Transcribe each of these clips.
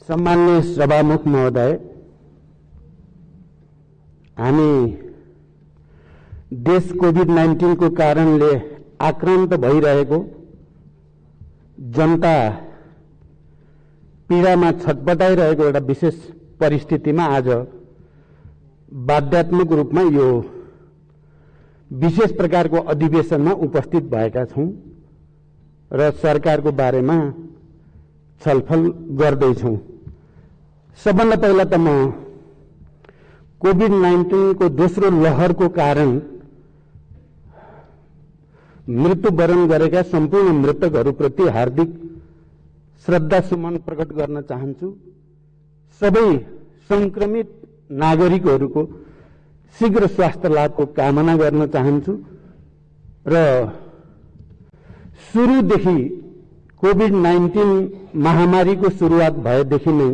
सम्मान्य सभामुख महोदय, हामी देश कोभिड-19 को कारणले आक्रान्त भइरहेको जनता पीडामा छटपटाइरहेको एउटा विशेष परिस्थितिमा आज बाध्यात्मक रूपमा यो विशेष प्रकारको अधिवेशनमा उपस्थित भएका छौं र सरकारको बारेमा छलफल गर्दैछौं। सबभन्दा पहिला त म कोभिड-19 को दोस्रो लहरको कारण मृत्युवरण गरेका सम्पूर्ण मृतकहरूप्रति हार्दिक श्रद्धासुमन प्रकट गर्न चाहन्छु। सबै संक्रमित नागरिकहरूको शीघ्र स्वास्थ्य लाभको कामना गर्न चाहन्छु र सुरुदेखि कोभिड-19 महामारीको सुरुवात भएदेखि नै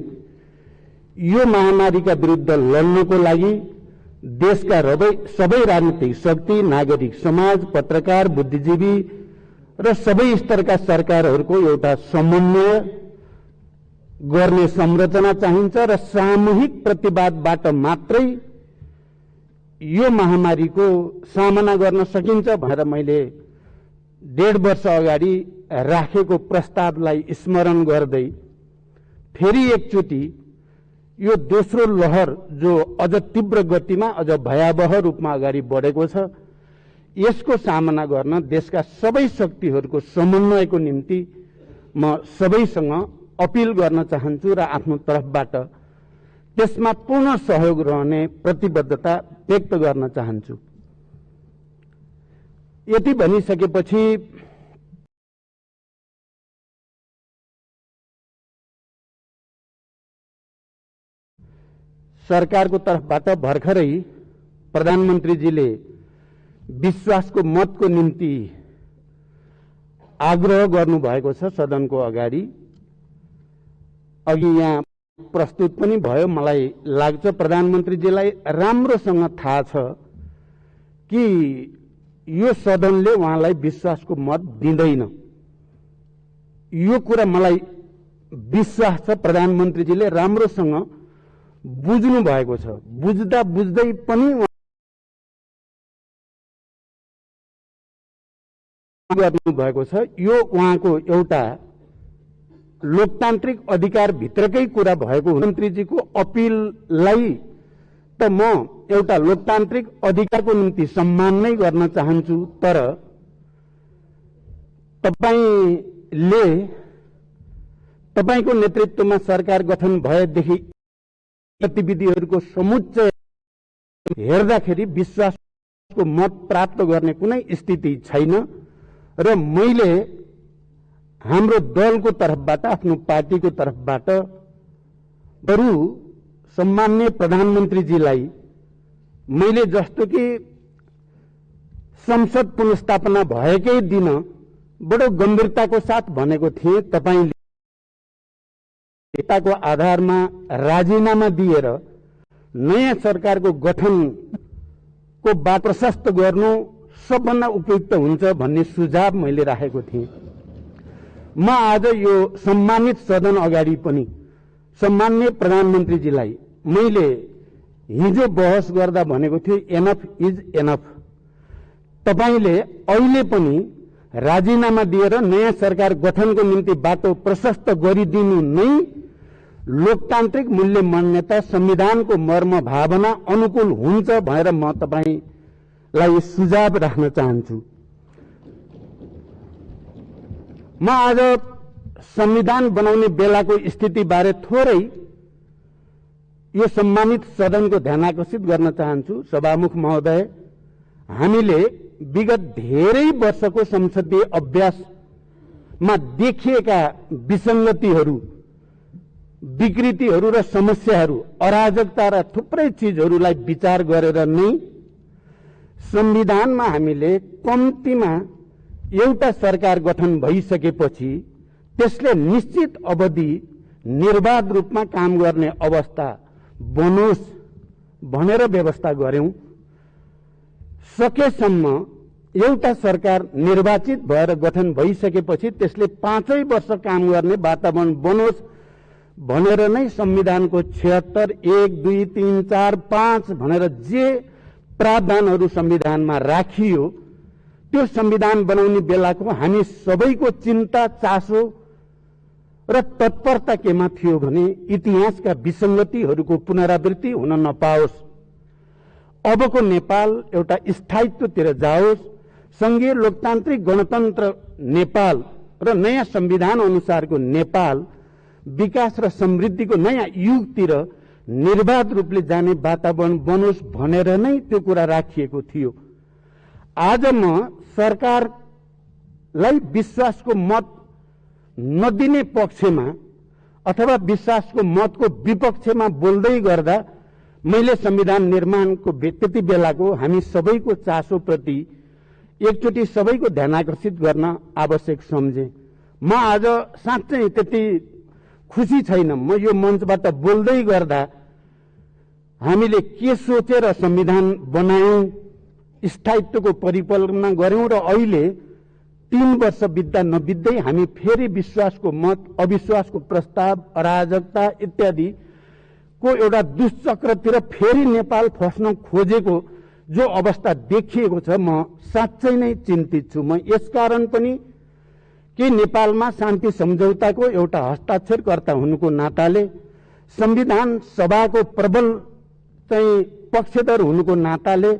यो महामारीका विरुद्ध लड्नको लागि देशका सबै राजनीतिक शक्ति, नागरिक समाज, पत्रकार, बुद्धिजीवी र सबै स्तरका सरकारहरूको एउटा समन्वय गर्ने संरचना चाहिन्छ र सामूहिक प्रतिवादबाट मात्रै यो महामारीको सामना गर्न सकिन्छ भनेर मैले 1.5 वर्ष अगाडि राखेको प्रस्तावलाई स्मरण गर्दै फेरि एकचोटि यो दोस्रो लहर जो अझ तीव्र गतिमा, अझ भयावह रूपमा अगाडि बढेको छ, यसको सामना गर्न देशका सबै शक्तिहरूको समन्वयको निम्ति म सबैसँग अपील गर्न चाहन्छु र आफ्नो तर्फबाट त्यसमा पूर्ण सहयोग रहने प्रतिबद्धता व्यक्त गर्न चाहन्छु। यति भनिसकेपछि सरकारको तर्फबाट भर्खरै प्रधानमन्त्रीजीले विश्वासको मतको निम्ति आग्रह गर्नुभएको छ सदनको अगाडि। अघि यहाँ प्रस्तुत पनि भयो। मलाई लाग्छ प्रधानमन्त्रीजीलाई राम्रोसँग थाहा छ कि यो सदनले उहाँलाई विश्वासको मत दिँदैन। यो कुरा मलाई विश्वास छ प्रधानमन्त्रीजीले राम्रोसँग बुझ्नु भएको छ। बुझ्दा बुझ्दै पनि गर्नु भएको छ। यो उहाँको एउटा लोकतान्त्रिक अधिकार भित्रकै कुरा भएको मन्त्रीजीको अपीललाई त म एउटा लोकतान्त्रिक अधिकारको निम्ति सम्मान नै गर्न चाहन्छु। तर तपाईको नेतृत्वमा सरकार गठन भएदेखि गतिविधिहरूको समुच्चय हेर्दाखेरि विश्वासको मत प्राप्त गर्ने कुनै स्थिति छैन र मैले हाम्रो दलको तर्फबाट, आफ्नो पार्टीको तर्फबाट बरु सम्माननीय प्रधानमन्त्रीजीलाई मैले जस्तो कि संसद पुनर्स्थापना भएकै दिन बडो गम्भीरताको साथ भनेको थिए, तपाईले को आधारमा राजीनामा दिएर नयाँ सरकारको गठनको बाटो प्रशस्त गर्नु सबभन्दा उपयुक्त हुन्छ भन्ने सुझाव मैले राखेको थिएँ। म आज यो सम्मानित सदन अगाडि पनि सम्माननीय प्रधानमन्त्रीजीलाई मैले हिजो बहस गर्दा भनेको थिएँ, एनफ इज एनफ। तपाईले अहिले पनि राजीनामा दिएर नयाँ सरकार गठनको निम्ति बाटो प्रशस्त गरिदिनु नै लोकतान्त्रिक मूल्य मान्यता, संविधानको मर्म भावना अनुकूल हुन्छ भनेर म तपाईलाई सुझाव राख्न चाहन्छु। म आज संविधान बनाउने बेलाको स्थितिबारे थोरै यो सम्मानित सदनको ध्यान आकर्षित गर्न चाहन्छु। सभामुख महोदय, हामीले विगत धेरै वर्षको संसदीय अभ्यासमा देखिएका विसंगतिहरू, विकृतिहरू र समस्याहरू, अराजकता र थुप्रै चीजहरूलाई विचार गरेर नै संविधानमा हामीले कम्तीमा एउटा सरकार गठन भइसकेपछि त्यसले निश्चित अवधि निर्वाध रूपमा काम गर्ने अवस्था बनोस् भनेर व्यवस्था गर्यौं। सकेसम्म एउटा सरकार निर्वाचित भएर गठन भइसकेपछि त्यसले 5 वर्ष काम गर्ने वातावरण बनोस् भनेर नै संविधानको 76 1 2 3 4 5 भनेर जे प्रावधानहरू संविधानमा राखियो त्यो संविधान बनाउने बेलाको हामी सबैको चिन्ता चासो र तत्परता केमा थियो भने इतिहासका विसंगतिहरूको पुनरावृत्ति हुन नपाओस्, अबको नेपाल एउटा स्थायित्वतिर जाओस्, संघीय लोकतान्त्रिक गणतन्त्र नेपाल र नयाँ संविधान अनुसारको नेपाल विकास र समृद्धिको नयाँ युगतिर निर्बाध रूपले जाने वातावरण बनोस् भनेर नै त्यो कुरा राखिएको थियो। आज म सरकारलाई विश्वासको मत नदिने पक्षमा अथवा विश्वासको मतको विपक्षमा बोल्दै गर्दा मैले संविधान निर्माणको त्यति बेलाको हामी सबैको चासोप्रति एकचोटि सबैको ध्यान आकर्षित गर्न आवश्यक सम्झे। म आज साँच्चै त्यति खुसी छैन। म यो मञ्चबाट बोल्दै गर्दा हामीले के सोचेर संविधान बनायौं, स्थायित्वको परिकल्पना गर्यौं र अहिले 3 वर्ष बित्दा नबित्दै हामी फेरि विश्वासको मत, अविश्वासको प्रस्ताव, अराजकता इत्यादि को एउटा दुष्चक्रतिर फेरि नेपाल फस्न खोजेको जो अवस्था देखिएको छ, म साँच्चै नै चिन्तित छु। म यसकारण पनि कि नेपालमा शान्ति सम्झौताको एउटा हस्ताक्षरकर्ता हुनुको नाताले, संविधान सभाको प्रबल चाहिँ पक्षधर हुनुको नाताले,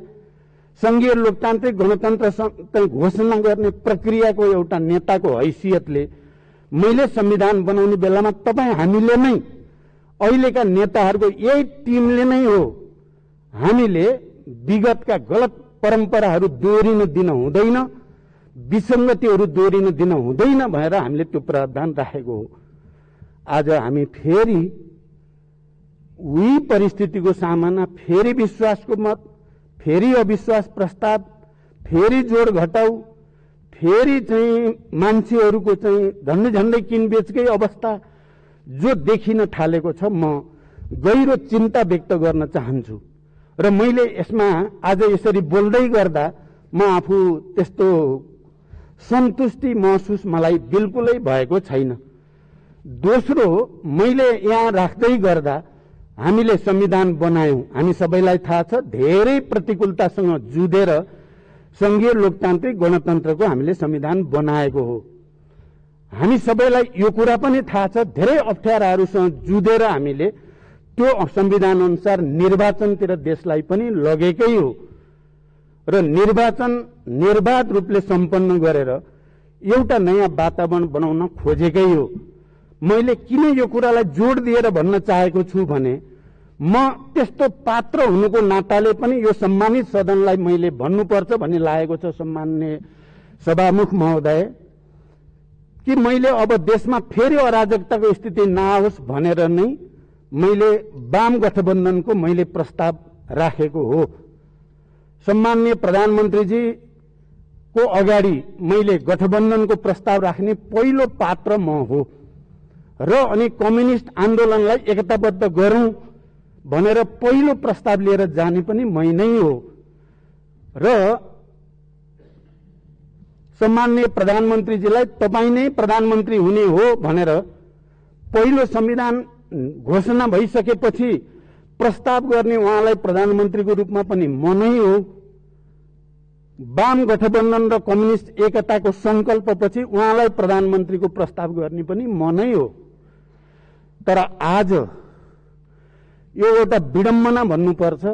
संघीय लोकतान्त्रिक गणतन्त्र घोषणा गर्ने प्रक्रियाको एउटा नेताको हैसियतले मैले संविधान बनाउने बेलामा तपाईँ हामीले नै अहिलेका नेताहरूको यही टिमले नै हो हामीले विगतका गलत परम्पराहरू दोहोरिन दिन हुँदैन, विसंगतिहरू दोहोरिन दिन हुँदैन भनेर हामीले त्यो प्रावधान राखेको हो। आज हामी फेरि उही परिस्थितिको सामना, फेरि विश्वासको मत, फेरि अविश्वास प्रस्ताव, फेरि जोड घटाउ, फेरि चाहिँ मान्छेहरूको चाहिँ झन्डै झन्डै किनबेचकै अवस्था जो देखिन थालेको छ, म गहिरो चिन्ता व्यक्त गर्न चाहन्छु। र मैले यसमा आज यसरी बोल्दै गर्दा म आफू त्यस्तो सन्तुष्टि महसुस मलाई बिल्कुलै भएको छैन। दोस्रो, मैले यहाँ राख्दै गर्दा हामीले संविधान बनायौं, हामी सबैलाई थाहा छ धेरै प्रतिकूलतासँग जुधेर संघीय लोकतान्त्रिक गणतन्त्रको हामीले संविधान बनाएको हो। हामी सबैलाई यो कुरा पनि थाहा छ धेरै अप्ठ्याराहरूसँग जुधेर हामीले त्यो संविधान अनुसार निर्वाचनतिर देशलाई पनि लगेकै हो र निर्वाचन निर्बाध रूपले सम्पन्न गरेर एउटा नयाँ वातावरण बनाउन खोजेकै हो। मैले किन यो कुरालाई जोड दिएर भन्न चाहेको छु भने म त्यस्तो पात्र हुनुको नाताले पनि यो सम्मानित सदनलाई मैले भन्नुपर्छ भन्ने लागेको छ सम्माननीय सभामुख महोदय, कि मैले अब देशमा फेरि अराजकताको स्थिति नआओस् भनेर नै मैले वाम गठबन्धनको मैले प्रस्ताव राखेको हो। सम्माननीय प्रधानमन्त्रीजी को अगाडि मैले गठबन्धनको प्रस्ताव राख्ने पहिलो पात्र म हो र अनि कम्युनिस्ट आन्दोलनलाई एकताबद्ध गरौं भनेर पहिलो प्रस्ताव लिएर जाने पनि मै नै हो र सम्माननीय प्रधानमन्त्रीजीलाई तपाईँ नै प्रधानमन्त्री हुने हो भनेर पहिलो संविधान घोषणा भइसकेपछि प्रस्ताव गर्ने उहाँलाई प्रधानमन्त्रीको रूपमा पनि म नै हो। वाम गठबन्धन र कम्युनिस्ट एकताको संकल्पपछि उहाँलाई प्रधानमन्त्रीको प्रस्ताव गर्ने पनि म नै हो। तर आज यो एउटा विडम्बना भन्नुपर्छ,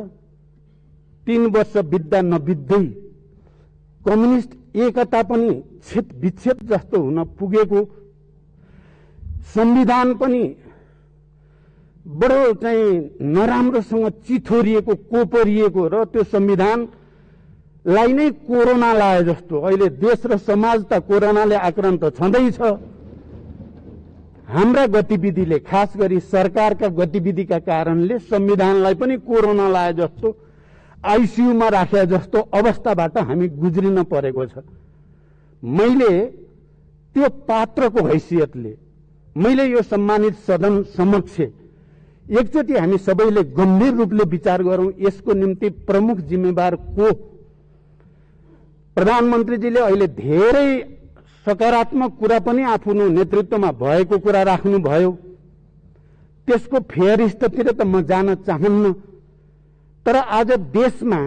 3 वर्ष बित्दा नबित्दै कम्युनिस्ट एकता पनि छेद विच्छेद जस्तो हुन पुगेको, संविधान पनि बडो चाहिँ नराम्रोसँग चिथोरिएको, कोपरिएको र त्यो संविधानलाई नै कोरोना लाए जस्तो अहिले देश र समाज त कोरोनाले आक्रान्त छँदैछ। हाम्रा गतिविधिले, खास गरी सरकारका गतिविधिका कारणले संविधानलाई पनि कोरोना लाए जस्तो, आइसियूमा राखे जस्तो अवस्थाबाट हामी गुज्रिन परेको छ। मैले त्यो पात्रको हैसियतले मैले यो सम्मानित सदन समक्ष एकचोटि हामी सबैले गम्भीर रूपले विचार गरौं, यसको निम्ति प्रमुख जिम्मेवार को? प्रधानमन्त्रीजीले अहिले धेरै सकारात्मक कुरा पनि आफ्नो नेतृत्वमा भएको कुरा राख्नुभयो। त्यसको फेयरिस्टतिर त म जान चाहन्न। तर आज देशमा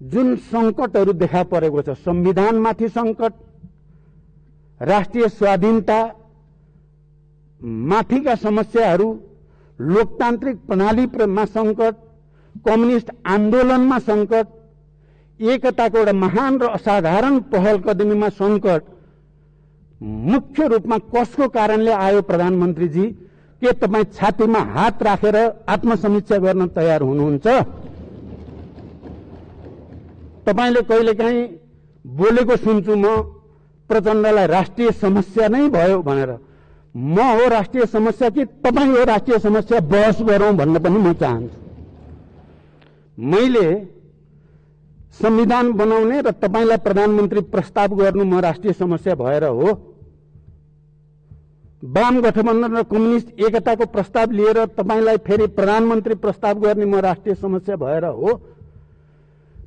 जुन सङ्कटहरू देखा परेको छ, संविधानमाथि सङ्कट, राष्ट्रिय स्वाधीनता माथिका समस्याहरू, लोकतान्त्रिक प्रणालीमा सङ्कट, कम्युनिस्ट आन्दोलनमा सङ्कट, एकताको एउटा महान र असाधारण पहल कदमीमा सङ्कट मुख्य रूपमा कसको कारणले आयो प्रधानमन्त्रीजी? के तपाईँ छातीमा हात राखेर आत्मसमीक्षा गर्न तयार हुनुहुन्छ? तपाईले कहिलेकाहीँ बोलेको सुन्छु म प्रचण्डलाई राष्ट्रिय समस्या नै भयो भनेर। म हो राष्ट्रिय समस्या कि तपाईँ हो राष्ट्रिय समस्या? बहस गरौँ भन्न पनि म चाहन्छु। मैले संविधान बनाउने र तपाईलाई प्रधानमन्त्री प्रस्ताव गर्नु म राष्ट्रिय समस्या भएर हो? वाम गठबन्धन र कम्युनिस्ट एकताको प्रस्ताव लिएर तपाईलाई फेरि प्रधानमन्त्री प्रस्ताव गर्ने म राष्ट्रिय समस्या भएर हो?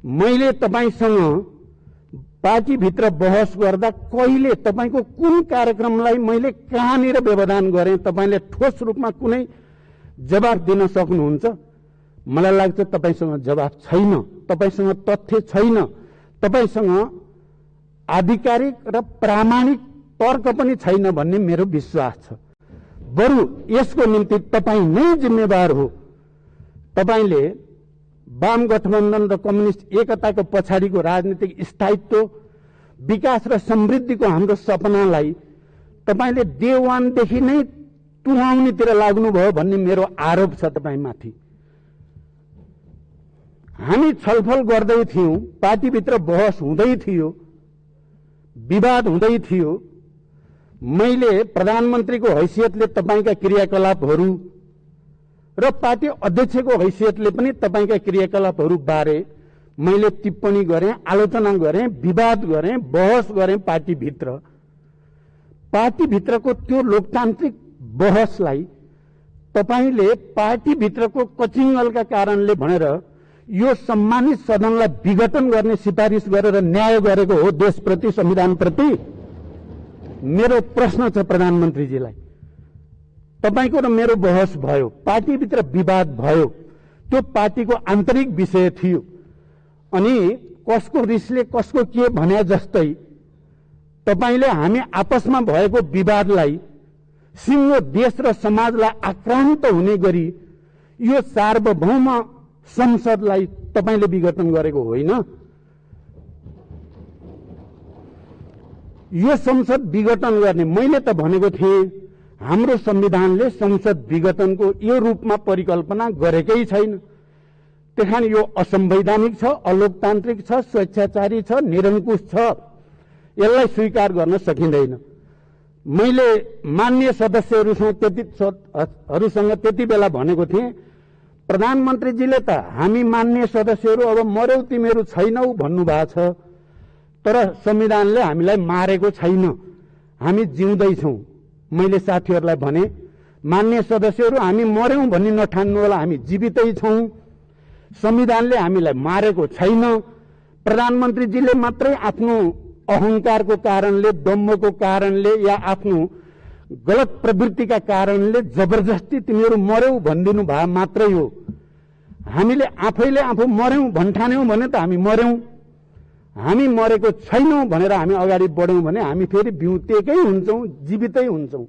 मैले तपाईसँग पार्टीभित्र बहस गर्दा कहिले तपाईको कुन कार्यक्रमलाई मैले कहाँनिर व्यवधान गरेँ? तपाईले ठोस रूपमा कुनै जवाफ दिन सक्नुहुन्छ? मलाई लाग्छ तपाईसँग जवाफ छैन, तपाईसँग तथ्य छैन, तपाईसँग आधिकारिक र प्रामाणिक तर्क पनि छैन भन्ने मेरो विश्वास छ। बरु यसको निम्ति तपाईँ नै जिम्मेवार हो। तपाईले वाम गठबन्धन र कम्युनिस्ट एकताको पछाडिको राजनीतिक स्थायित्व, विकास र समृद्धिको हाम्रो सपनालाई तपाईले डे वानदेखि नै तुहाउनेतिर लाग्नुभयो भन्ने मेरो आरोप छ तपाईमाथि। हामी छलफल गर्दै थियौं, पार्टीभित्र बहस हुँदै थियो, विवाद हुँदै थियो। मैले प्रधानमन्त्रीको हैसियतले तपाईका क्रियाकलापहरू र पार्टी अध्यक्षको हैसियतले पनि तपाईका क्रियाकलापहरू बारे मैले टिप्पणी गरेँ, आलोचना गरेँ, विवाद गरेँ, बहस गरेँ पार्टीभित्र। पार्टीभित्रको त्यो लोकतान्त्रिक बहसलाई तपाईले पार्टीभित्रको कचिङ्गलका कारणले भनेर यो सम्मानित सदनलाई विघटन गर्ने सिफारिस गरेर न्याय गरेको हो देशप्रति, संविधानप्रति। मेरो प्रश्न छ प्रधानमन्त्रीजीलाई, तपाईको र मेरो बहस भयो, पार्टीभित्र विवाद भयो, त्यो पार्टीको आन्तरिक विषय थियो। अनि कसको रिसले कसको के भने जस्तै तपाईले हामी आपसमा भएको विवादलाई सिङ्गो देश र समाजलाई आक्रान्त हुने गरी यो सार्वभौम संसदलाई तपाईले विघटन गरेको होइन। यो संसद विघटन गर्ने मैले त भनेको थिएँ, हाम्रो संविधानले संसद विघटनको यो रूपमा परिकल्पना गरेकै छैन। त्यहाँ यो असंवैधानिक छ, अलोकतान्त्रिक छ, स्वेच्छाचारी छ, निरङ्कुश छ, यसलाई स्वीकार गर्न सकिँदैन। मैले मान्य सदस्यहरूसँग त्यति बेला भनेको थिएँ, प्रधानमन्त्रीजीले त हामी मान्य सदस्यहरू अब मर्यौ तिमीहरू छैनौ भन्नुभएको छ, तर संविधानले हामीलाई मारेको छैन, हामी जिउँदैछौँ। मैले साथीहरूलाई भने, मान्य सदस्यहरू हामी मर्यौं भन्ने नठान्नु होला, हामी जीवितै छौँ, संविधानले हामीलाई मारेको छैन। प्रधानमन्त्रीजीले मात्रै आफ्नो अहंकारको कारणले, दम्भको कारणले या आफ्नो गलत प्रवृत्तिका कारणले जबरजस्ती तिमीहरू मर्यौ भनिदिनु भए मात्रै हो। हामीले आफैले आफू मर्यौं भन्ठान्यौं भने त हामी मर्यौं, हामी मरेको छैनौं भनेर हामी अगाडि बढ्यौं भने हामी फेरि बिउतेकै हुन्छौं, जीवितै हुन्छौं।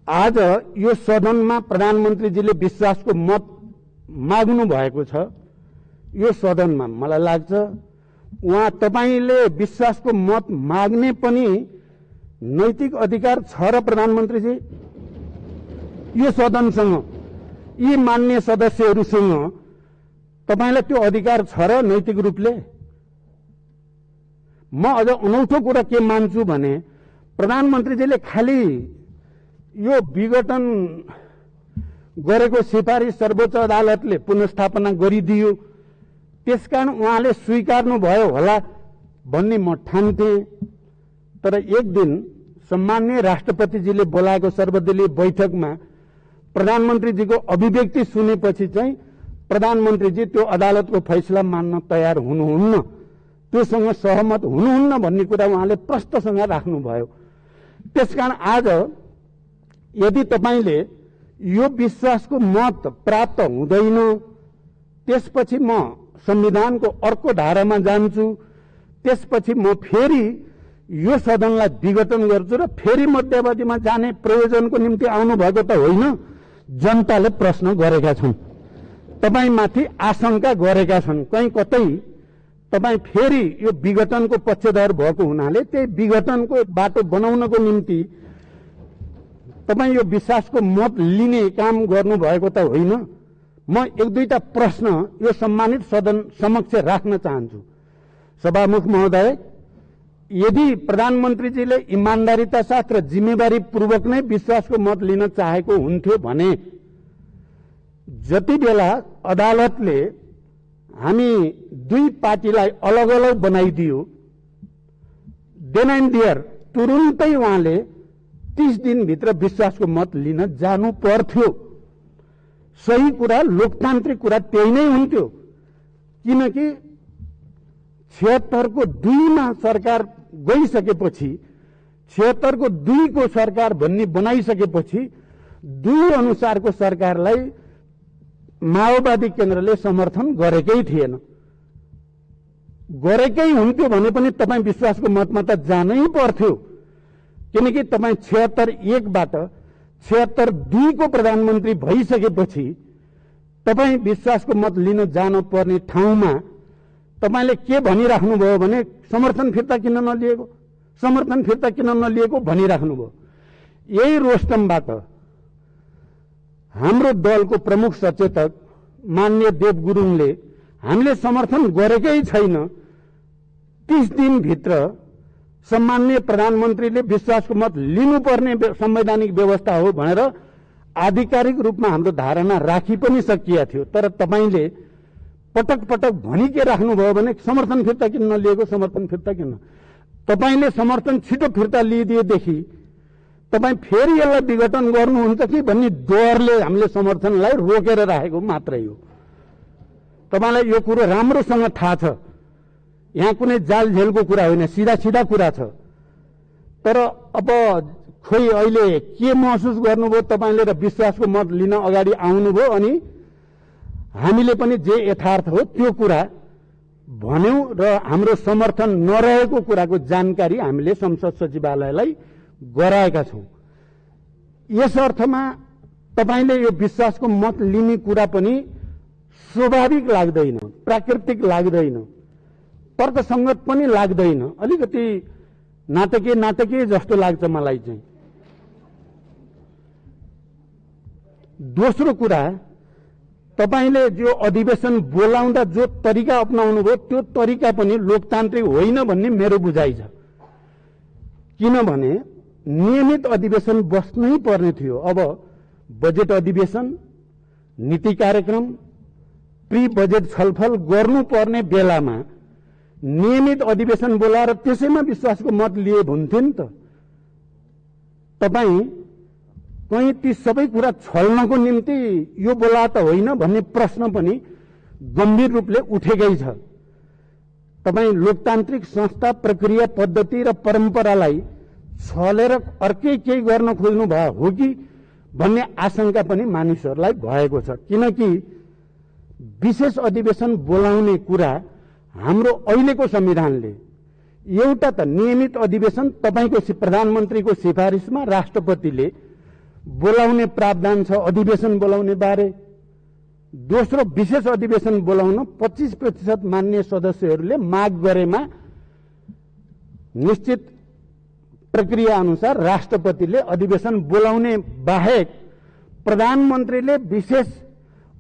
आज यो सदनमा प्रधानमन्त्रीजीले विश्वासको मत माग्नु भएको छ। यो सदनमा मलाई लाग्छ उहाँ तपाईले विश्वासको मत माग्ने पनि नैतिक अधिकार छ र प्रधानमन्त्रीजी यो सदनसँग, यी मान्य सदस्यहरूसँग तपाईलाई त्यो अधिकार छ र नैतिक रूपले? म अझ अनौठो कुरा के मान्छु भने प्रधानमन्त्रीजीले खालि यो विघटन गरेको सिफारिस सर्वोच्च अदालतले पुनर्स्थापना गरिदियो, त्यसकारण उहाँले स्वीकार्नु भयो होला भन्ने म ठान्थे। तर एक दिन सम्माननीय राष्ट्रपतिजीले बोलाएको सर्वदलीय बैठकमा प्रधानमन्त्रीजीको अभिव्यक्ति सुनेपछि चाहिँ प्रधानमन्त्रीजी त्यो अदालतको फैसला मान्न तयार हुनुहुन्न, त्योसँग सहमत हुनुहुन्न भन्ने कुरा उहाँले प्रष्टसँग राख्नुभयो। त्यसकारण आज यदि तपाईले यो विश्वासको मत प्राप्त हुँदैन, त्यसपछि म संविधानको अर्को धारामा जान्छु, त्यसपछि म फेरि यो सदनलाई विघटन गर्छु र फेरि मध्यावधिमा जाने प्रयोजनको निम्ति आउनुभएको त होइन, जनताले प्रश्न गरेका छन्, तपाईमाथि आशंका गरेका छन्। कहीँ कतै तपाईँ फेरि यो विघटनको पक्षधर भएको हुनाले त्यही विघटनको बाटो बनाउनको निम्ति तपाईँ यो विश्वासको मत लिने काम गर्नुभएको त होइन। म एक दुईटा प्रश्न यो सम्मानित सदन समक्ष राख्न चाहन्छु। सभामुख महोदय, यदि प्रधानमन्त्रीजीले इमान्दारिता साथ र जिम्मेवारी पूर्वक नै विश्वासको मत लिन चाहेको हुन्थ्यो भने जति बेला अदालतले हामी दुई पार्टीलाई अलग अलग बनाइदियो, देन एन्ड देयर तुरुन्तै उहाँले 30 दिनभित्र विश्वासको मत लिन जानु पर्थ्यो। सही कुरा, लोकतान्त्रिक कुरा त्यही नै हुन्थ्यो, किनकि 76 को 2 मा सरकार गइसकेपछि, 76 को 2 को सरकार भन्ने बनाइसकेपछि 2 अनुसारको सरकारलाई माओवादी केन्द्रले समर्थन गरेकै थिएन। गरेकै हुन्थ्यो भने पनि तपाईँ विश्वासको मतमा त जानै पर्थ्यो, किनकि तपाईँ 76-1 बाट 76-2 को प्रधानमन्त्री भइसकेपछि तपाईँ विश्वासको मत लिन जान पर्ने ठाउँमा तपाईले के भनिराख्नुभयो भने समर्थन फिर्ता किन नलिएको, समर्थन फिर्ता किन नलिएको भनिराख्नुभयो। यही रोस्टमबाट हाम्रो दलको प्रमुख सचेतक माननीय देव गुरुङले हामीले समर्थन गरेकै छैन, 30 दिनभित्र सम्माननीय प्रधानमन्त्रीले विश्वासको मत लिनुपर्ने संवैधानिक व्यवस्था हो भनेर आधिकारिक रूपमा हाम्रो धारणा राखी पनि सकिया थियो। तर तपाईले पटक पटक भनि के राख्नुभयो भने समर्थन फिर्ता किन नलिएको, समर्थन फिर्ता किन। तपाईले समर्थन छिटो फिर्ता लिइदिएदेखि तपाईँ फेरि यसलाई विघटन गर्नुहुन्छ कि भन्ने डरले हामीले समर्थनलाई रोकेर राखेको मात्रै हो। तपाईलाई यो कुरो राम्रोसँग थाहा छ, यहाँ कुनै जाल झेलको कुरा होइन, सिधा सिधा कुरा छ। तर अब खोइ अहिले के महसुस गर्नुभयो तपाईले र विश्वासको मत लिन अगाडि आउनुभयो, अनि हामीले पनि जे यथार्थ हो त्यो कुरा भन्यौं र हाम्रो समर्थन नरहेको कुराको जानकारी हामीले संसद सचिवालयलाई गराएका छौं। यस अर्थमा तपाईले यो विश्वासको मत लिने कुरा पनि स्वाभाविक लाग्दैन, प्राकृतिक लाग्दैन, तर्कसंगत पनि लाग्दैन, अलिकति नाटकीय जस्तो लाग्छ मलाई चाहिँ। दोस्रो कुरा, तपाईले जो अधिवेशन बोलाउँदा जो तरिका अपनाउनु भयो त्यो तरिका पनि लोकतान्त्रिक होइन भन्ने मेरो बुझाइ छ। किनभने नियमित अधिवेशन बस्नै पर्ने थियो। अब बजेट अधिवेशन, नीति कार्यक्रम, प्री बजेट छलफल गर्नुपर्ने बेलामा नियमित अधिवेशन बोलाएर त्यसैमा विश्वासको मत लिए हुन्थ्यो नि त। तपाईँ कहीँ ती सबै कुरा छल्नको निम्ति यो बोला त होइन भन्ने प्रश्न पनि गम्भीर रूपले उठेकै छ। तपाईँ लोकतान्त्रिक संस्था, प्रक्रिया, पद्धति र परम्परालाई छलेर अर्कै केही गर्न खोज्नु भयो हो कि भन्ने आशंका पनि मानिसहरूलाई भएको छ। किनकि विशेष अधिवेशन बोलाउने कुरा हाम्रो अहिलेको संविधानले एउटा त नियमित अधिवेशन तपाईको प्रधानमन्त्रीको सिफारिसमा राष्ट्रपतिले बोलाउने प्रावधान छ अधिवेशन बोलाउने बारे। दोस्रो, विशेष अधिवेशन बोलाउन 25% मान्य सदस्यहरूले माग गरेमा निश्चित प्रक्रिया अनुसार राष्ट्रपतिले अधिवेशन बोलाउने बाहेक प्रधानमन्त्रीले विशेष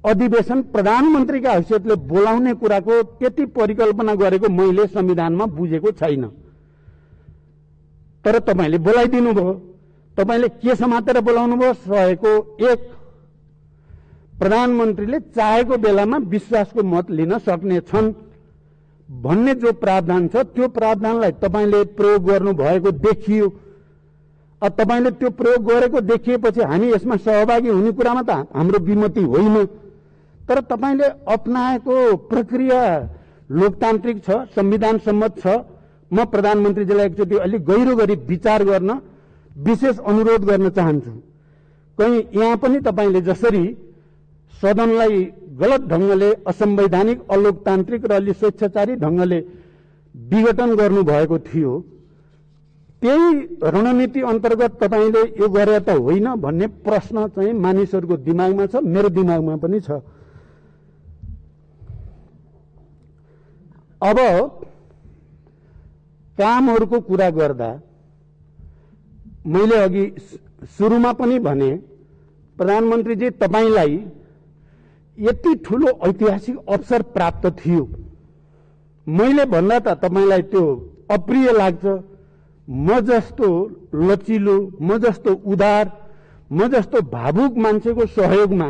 अधिवेशन प्रधानमन्त्रीका हैसियतले बोलाउने कुराको त्यति परिकल्पना गरेको मैले संविधानमा बुझेको छैन। तर तपाईले बोलाइदिनु भयो। तपाईले के समातेर बोलाउनु भयो? 101 प्रधानमन्त्रीले चाहेको बेलामा विश्वासको मत लिन सक्ने छन् भन्ने जो प्रावधान छ त्यो प्रावधानलाई तपाईले प्रयोग गर्नु भएको देखियो। अब तपाईले त्यो प्रयोग गरेको देखिएपछि हामी यसमा सहभागी हुने कुरामा त हाम्रो विमति होइन। तर तपाईले अपनाएको प्रक्रिया लोकतान्त्रिक छ, संविधान सम्मत छ। म प्रधानमन्त्रीजीलाई एकचोटि अलि गहिरो गरी विचार गर्न विशेष अनुरोध गर्न चाहन्छु। कहीं यहाँ पनि तपाईले जसरी सदनलाई गलत ढंगले असंवैधानिक अलोकतान्त्रिक र अलि स्वेच्छाचारी ढंगले विघटन गर्नु भएको थियो, त्यही रणनीति अन्तर्गत तपाईले यो गरे त होइन भन्ने प्रश्न चाहिँ मानिसहरूको दिमागमा छ, मेरो दिमागमा पनि छ। अब कामहरूको कुरा गर्दा मैले अघि सुरुमा पनि भने, प्रधानमन्त्रीजी तपाईलाई यति ठूलो ऐतिहासिक अवसर प्राप्त थियो। मैले भन्दा त तपाईलाई त्यो अप्रिय लाग्छ। म जस्तो लचिलो, म जस्तो उदार, म जस्तो भावुक मान्छेको सहयोगमा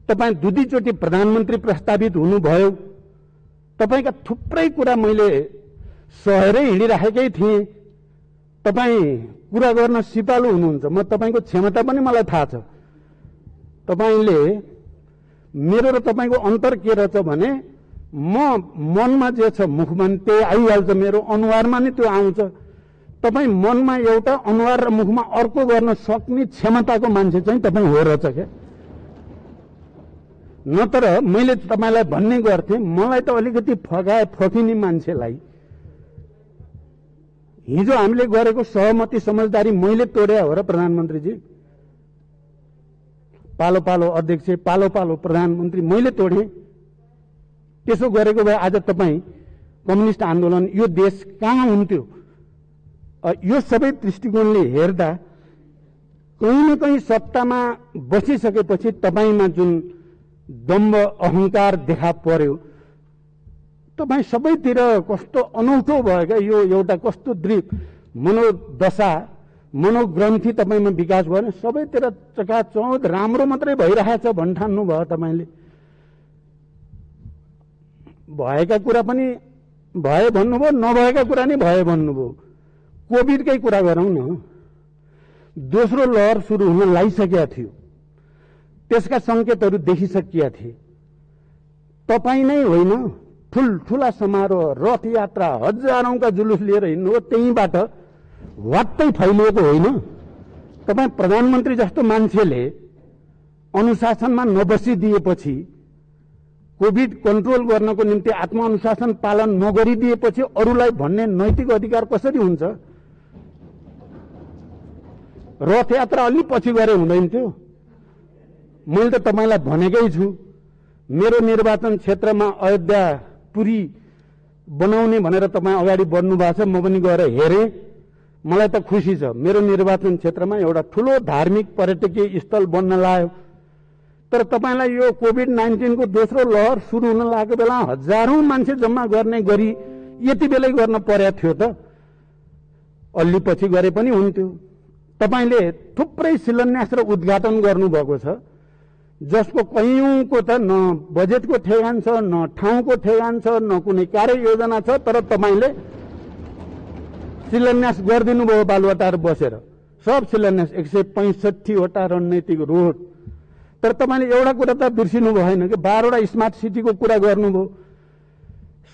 तपाई दुईचोटि प्रधानमन्त्री प्रस्तावित हुनुभयो। तपाईका थुप्रै कुरा मैले सहेरै हिँडिराखेकै थिएँ। तपाई कुरा गर्न सिपालु हुनुहुन्छ, म तपाईको क्षमता पनि मलाई थाहा छ। तपाईले मेरो र तपाईको अन्तर के रहेछ भने, म मनमा जे छ मुखमा त्यही आइहाल्छ, मेरो अनुहारमा नै त्यो आउँछ। तपाई मनमा एउटा, अनुहार र मुखमा अर्को गर्न सक्ने क्षमताको मान्छे चाहिँ तपाई हो रहेछ क्या। नत्र मैले तपाईलाई भन्ने गर्थे, मलाई त अलिकति फकिने मान्छेलाई हिजो हामीले गरेको सहमति समझदारी मैले तोडे हो र प्रधानमन्त्रीजी। पालो पालो अध्यक्ष, पालो पालो प्रधानमन्त्री मैले तोडे। त्यसो गरेको भए आज तपाई कम्युनिस्ट आन्दोलन, यो देश कहाँ हुन्थ्यो? यो सबै दृष्टिकोणले हेर्दा कहीं न कहीं सत्तामा बसिसकेपछि तपाईमा जुन दम्भ अहंकार देखा पर्यो, तपाई सबैतिर कस्तो अनौठो भयो क्या। यो एउटा कस्तो मनोदशा, मनोग्रन्थि तपाईमा विकास भयो, सबैतिर चकाचौध राम्रो मात्रै भइरहेछ भन्ठान्नु भयो तपाईले। भएका कुरा पनि भए भन्नुभयो, नभएका कुरा नै भए भन्नुभयो। कोभिडकै कुरा गरौँ न, दोस्रो लहर सुरु हुन लागिसकेका थियो, त्यसका संकेतहरू देखिसकिया थिए। तपाई नै होइन, ठूला समारोह, रथ यात्रा, हजारौंका जुलुस लिएर हिँड्नु हो, त्यहीबाट वात्तै फैलिएको होइन। तपाई प्रधानमन्त्री जस्तो मान्छेले अनुशासनमा नबसिदिएपछि, कोभिड कन्ट्रोल गर्नको निम्ति आत्मअनुशासन पालन नगरिदिएपछि अरूलाई भन्ने नैतिक अधिकार कसरी हुन्छ? रथ यात्रा अलि पछि गरे हुँदैन थियो। मैले त तपाईलाई भनेकै छु, मेरो निर्वाचन क्षेत्रमा अयोध्यापुरी बनाउने भनेर तपाईँ अगाडि बढ्नु भएको छ। म पनि गएर हेरेँ, मलाई त खुसी छ। मेरो निर्वाचन क्षेत्रमा एउटा ठूलो धार्मिक पर्यटकीय स्थल बन्न लाग्यो। तर तपाईलाई यो कोभिड-19 को दोस्रो लहर सुरु हुन लागेको बेला हजारौं मान्छे जम्मा गर्ने गरी यति बेलै गर्न पर्या थियो त? अलि पछि गरे पनि हुन्थ्यो। तपाईले थुप्रै शिलान्यास र उद्घाटन गर्नुभएको छ, जसको कयौंको त न बजेटको ठेगान छ, न ठाउँको ठेगान छ, न कुनै कार्ययोजना छ। तर तपाईले शिलान्यास गरिदिनु भयो बालुवाटार बसेर। सब शिलान्यास 165 वटा रणनीतिक रोड। तर तपाईले एउटा कुरा त बिर्सिनु भएन कि 12 वटा स्मार्ट सिटीको कुरा गर्नुभयो।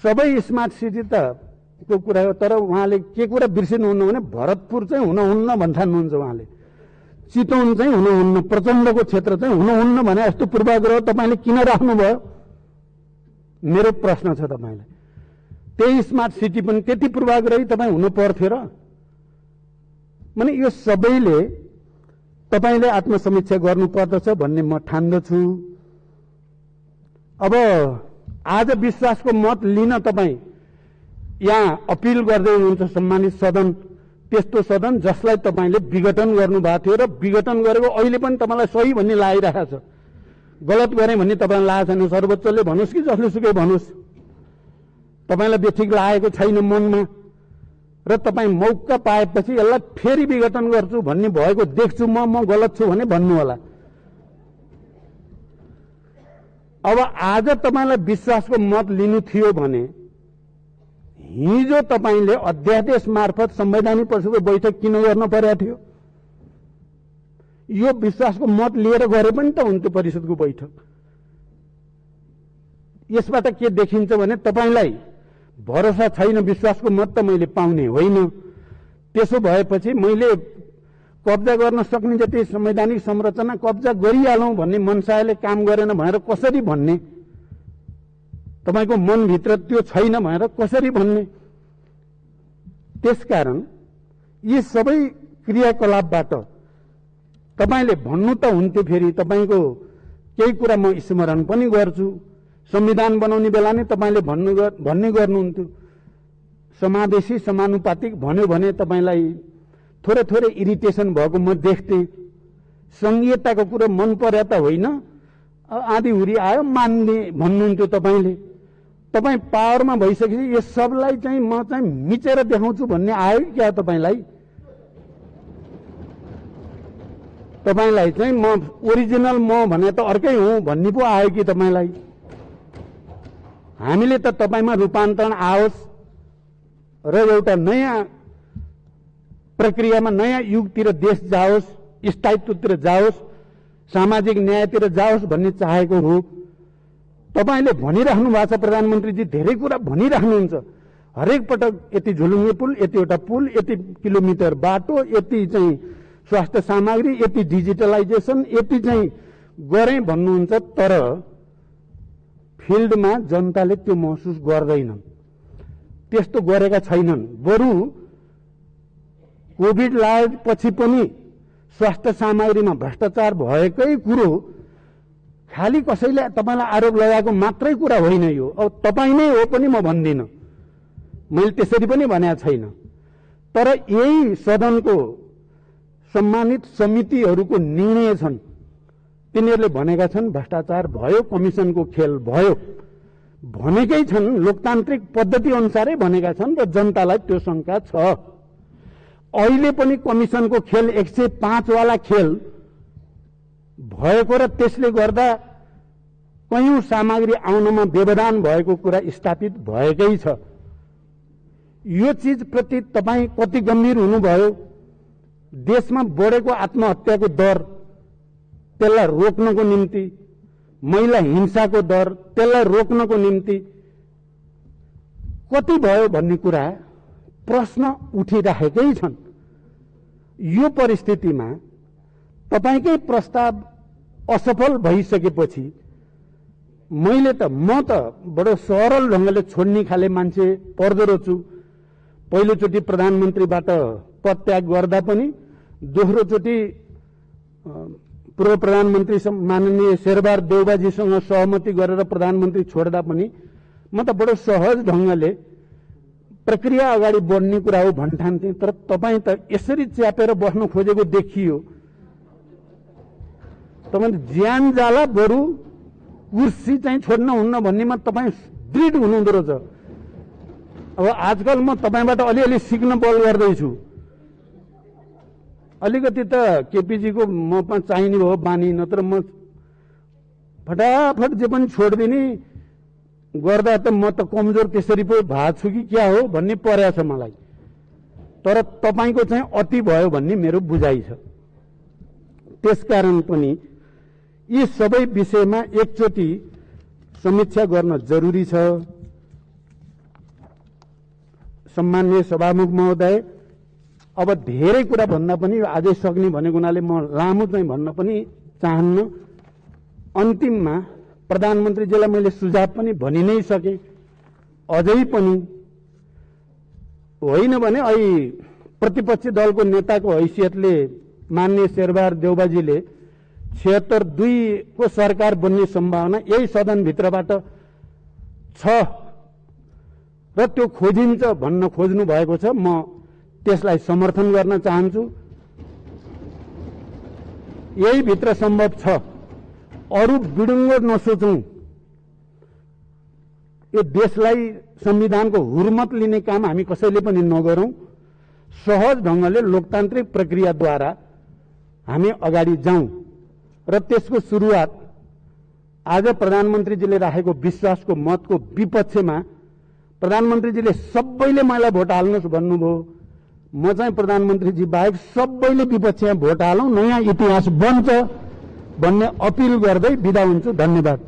सबै स्मार्ट सिटी त को कुरा हो, तर उहाँले के कुरा बिर्सिनुहुन्न भने भरतपुर चाहिँ हुनुहुन्न भन्ठान्नुहुन्छ उहाँले। चितवन चाहिँ हुनुहुन्न, प्रचण्डको क्षेत्र चाहिँ हुनुहुन्न भने यस्तो पूर्वाग्रह तपाईले किन राख्नुभयो? मेरो प्रश्न छ तपाईलाई। त्यही स्मार्ट सिटी पनि त्यति पूर्वाग्रही तपाईँ हुनु पर्थ्यो र? माने यो सबैले तपाईले आत्मसमीक्षा गर्नुपर्दछ भन्ने म ठान्दछु। अब आज विश्वासको मत लिन तपाईँ यहाँ अपिल गर्दै हुनुहुन्छ सम्मानित सदन, त्यस्तो सदन जसलाई तपाईले विघटन गर्नुभएको थियो र विघटन गरेको अहिले पनि तपाईलाई सही भन्ने लागिरहेको छ। गलत गरे भन्ने तपाईलाई लागेको छैन, सर्वोच्चले भन्नुहोस् कि जसले सुकै भन्नुहोस्, तपाईलाई बेठिक लागेको छैन मनमा र तपाईँ मौका पाएपछि यसलाई फेरि विघटन गर्छु भन्ने भएको देख्छु म गलत छु भने भन्नु होला। अब आज तपाईलाई विश्वासको मत लिनु थियो भने हिजो तपाईले अध्यादेश मार्फत संवैधानिक परिषदको बैठक किन गर्न पर्या थियो? यो विश्वासको मत लिएर गरे पनि त हुन्थ्यो परिषदको बैठक। यसबाट के देखिन्छ भने तपाईलाई भरोसा छैन, विश्वासको मत त मैले पाउने होइन। त्यसो भएपछि मैले कब्जा गर्न सक्ने जति संवैधानिक संरचना कब्जा गरिहालौं भन्ने मनसायले काम गरेन भनेर कसरी भन्ने? तपाईको मनभित्र त्यो छैन भनेर कसरी भन्ने? त्यसकारण यी सबै क्रियाकलापबाट तपाईले भन्नु त हुन्थ्यो, फेरि तपाईको केही कुरा म स्मरण पनि गर्छु। संविधान बनाउने बेला नै तपाईले भन्ने गर्नुहुन्थ्यो, समावेशी समानुपातिक भन्यो भने तपाईलाई थोरै थोरै इरिटेसन भएको म देख्थेँ। संघीयताको कुरा मन पर्या त होइन, आधी हुरी आयो मान्ने भन्नुहुन्थ्यो तपाईले। तपाई पावरमा भइसकेपछि यो सबलाई चाहिँ म चाहिँ मिचेर देखाउँछु भन्ने आयो क्या तपाईलाई? तपाईलाई चाहिँ म ओरिजिनल म भने त अर्कै हुँ भन्ने पो आयो कि तपाईलाई? हामीले त तपाईमा रूपान्तरण आओस् र एउटा नयाँ प्रक्रियामा नयाँ युगतिर देश जाओस्, स्थायित्वतिर जाओस्, सामाजिक न्यायतिर जाओस् भन्ने चाहेको हो। तपाईले भनिराख्नु भएको छ, प्रधानमन्त्रीजी धेरै कुरा भनिराख्नुहुन्छ। हरेक पटक यति झुलुङ्गे पुल, यतिवटा पुल, यति किलोमिटर बाटो, यति चाहिँ स्वास्थ्य सामग्री, यति डिजिटलाइजेसन, यति चाहिँ गरे भन्नुहुन्छ। तर फिल्डमा जनताले त्यो महसुस गर्दैनन्, त्यस्तो गरेका छैनन्। बरु कोभिड लागेपछि पनि स्वास्थ्य सामग्रीमा भ्रष्टाचार भएकै कुरो खाली कसैले तपाईलाई आरोप लगाएको मात्रै कुरा होइन यो। अब तपाई नै हो पनि म भन्दिनँ, मैले त्यसरी पनि भनेको छैन। तर यही सदनको सम्मानित समितिहरूको निर्णय छन्, तिनीहरूले भनेका छन् भ्रष्टाचार भयो, कमिसनको खेल भयो भनेकै छन्, लोकतान्त्रिक पद्धति अनुसारै भनेका छन् र जनतालाई त्यो शंका छ। अहिले पनि कमिसनको खेल 105 वाला खेल भएको र त्यसले गर्दा कयौं सामग्री आउनमा व्यवधान भएको कुरा स्थापित भएकै छ। यो चीज प्रति तपाई कति गम्भीर हुनुभयो? देशमा बढेको आत्महत्याको दर, त्यसलाई रोक्नको निम्ति, महिला हिंसाको दर, त्यसलाई रोक्नको निम्ति कति भयो भन्ने कुरा प्रश्न उठिराखेकै छन्। यो परिस्थितिमा तपाईकै प्रस्ताव असफल भइसकेपछि म त बडो सरल ढंगले छोड्ने खाले मान्छे पर्दो रहेछु। पहिलोचोटि प्रधानमन्त्रीबाट पदत्याग गर्दा पनि, दोस्रोचोटि पूर्व प्रधानमन्त्री माननीय शेरबहादुर देउबाजीसँग सहमति गरेर प्रधानमन्त्री छोड्दा पनि म त बडो सहज ढंगले प्रक्रिया अगाडि बढ्ने कुरा हो भन्ठान्थे। तर तपाई त यसरी च्यापेर बस्न खोजेको देखियो। तपाईं ज्यान जाला बरु कुर्सी चाहिँ छोड्न हुन्न भन्नेमा तपाई दृढ हुनुहुँदो रहेछ। अब आजकल म तपाईबाट अलिअलि सिक्न बल गर्दैछु। अलिकति त केपीजीको ममा चाहिने भयो बानी, नत्र म फटाफट जे पनि छोड्दिने गर्दा त म त कमजोर त्यसरी पो भएको छु कि क्या हो भन्ने पर्या छ मलाई। तर तपाईको चाहिँ अति भयो भन्ने मेरो बुझाइ छ। त्यसकारण पनि यी सबै विषयमा एकचोटि समीक्षा गर्न जरुरी छ। सम्माननीय सभामुख महोदय, अब धेरै कुरा भन्दा पनि आजै सक्ने भनेको हुनाले म लामो चाहिँ भन्न पनि चाहन्न। अन्तिममा प्रधानमन्त्रीजीलाई मैले सुझाव पनि भनि नै सके। अझै पनि होइन भने अहिले प्रतिपक्षी दलको नेताको हैसियतले माननीय शेरबहादुर देउबाजीले 76-2 को सरकार बन्ने सम्भावना यही सदनभित्रबाट छ र त्यो खोजिन्छ भन्न खोज्नु भएको छ। म त्यसलाई समर्थन गर्न चाहन्छु। यही भित्र सम्भव छ, अरु बिडुङ्गो नसोचौं। यो देशलाई संविधानको हुर्मत लिने काम हामी कसैले पनि नगरौं। सहज ढंगले लोकतान्त्रिक प्रक्रियाद्वारा हामी अगाडि जाउँ र त्यसको सुरुवात आज प्रधानमन्त्रीजीले राखेको विश्वासको मतको विपक्षमा प्रधानमन्त्रीजीले सबैले मलाई भोट हाल्नुस् भन्नुभयो। म चाहिँ प्रधानमन्त्रीजी बाहेक सबैले विपक्षमा भोट हालौं, नयाँ इतिहास बन्छ भन्ने अपिल गर्दै बिदा हुन्छु। धन्यवाद।